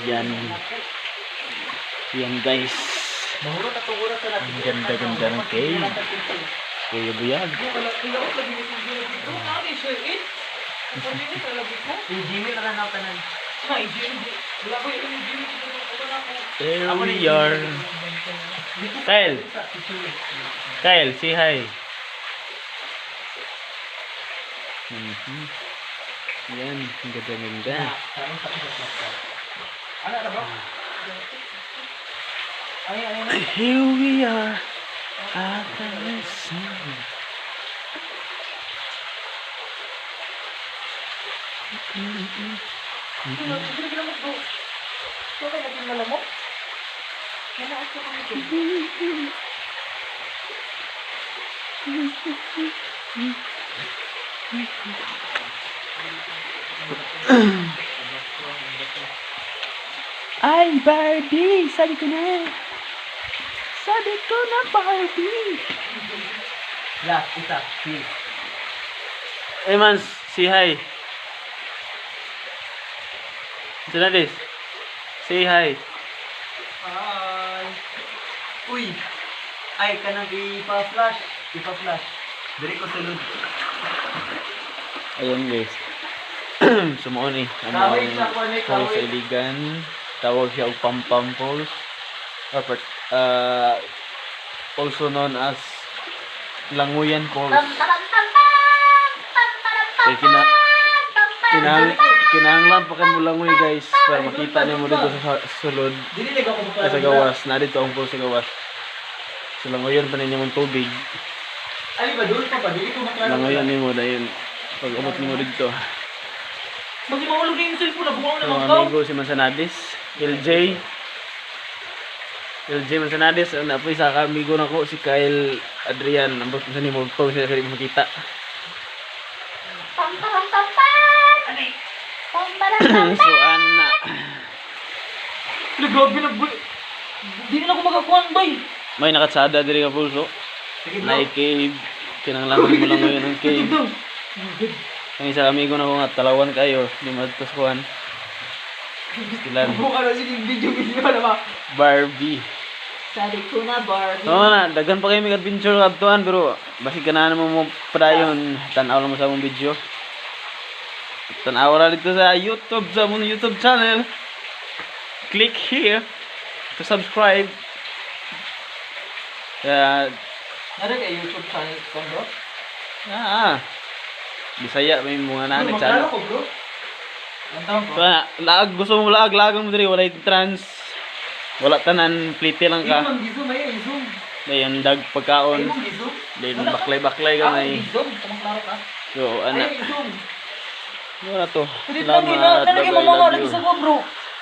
Yan. Yan guys. Ang ganda-ganda ng cave. Kuya Buyag. There we are. Kyle. Kyle, say hi. Yan, ang ganda-ganda. Here we are at the sun. Ay, Barbie! Sabi ko na! Sabi ko na, Barbie! Last, isa, please. Hey, man, say hi. Janadis, say hi. Hi! Uy! Ay, kanang ipa-flash. Ipa-flash. Dari ko sulod. Ayan guys. Sumuon eh. Ang falls sa Iligan. Tawag siya og Pampam Falls. Also known as Languyan Falls. Kaya kinahanglan pa kayo mo langoy guys para makita niyo mo dito sa sulod. Sa gawas. Na dito ang falls sa gawas. So langoyan pa ninyo mong tubig. Ali ba doon pa ba? Dili ko maklaro. Langoyan niyo mo dahil pag umot niyo mo dito. Bakit maulog na yung cellphone? Nabukaw na So, mga amigo si Mansanadis, LJ Mansanadis, na po isa ka amigo na ko si Kyle Adrian, ambot sa ni Multo siya kaya makita. So ana. Grabe na boy. Di na ako magakuan boy. May nakatsada diri ka pulso. Na cave, kinanglan mo lang ngayon ang cave. Ang isa amigo na ko nga talawan kayo, di madtos kuan. Ilan? Buka na sige video na ba? Barbie. Sabi ko na Barbie. Oo na, daghan pa kayo may adventure kadtuan pero basig ka na naman mo padayon, tanaw lang mo sa mong video. Tanaw ra dito sa YouTube, sa mong YouTube channel. Click here to subscribe. Ada kay YouTube channel ko bro? Bisaya may mga na Bro, channel. ko bro. Antaw ko. Lag gusto mo laag mo diri walay trans. Wala tanan, plite lang ka. Imong gizoom ay zoom. Dayon dag pagkaon. Imong gizoom. Dayon baklay-baklay ka may. Gizoom, kamang klaro ka. So ana. Ay zoom. Wala to. Dili lang ina, nalagay mo mama lagi sa ko bro.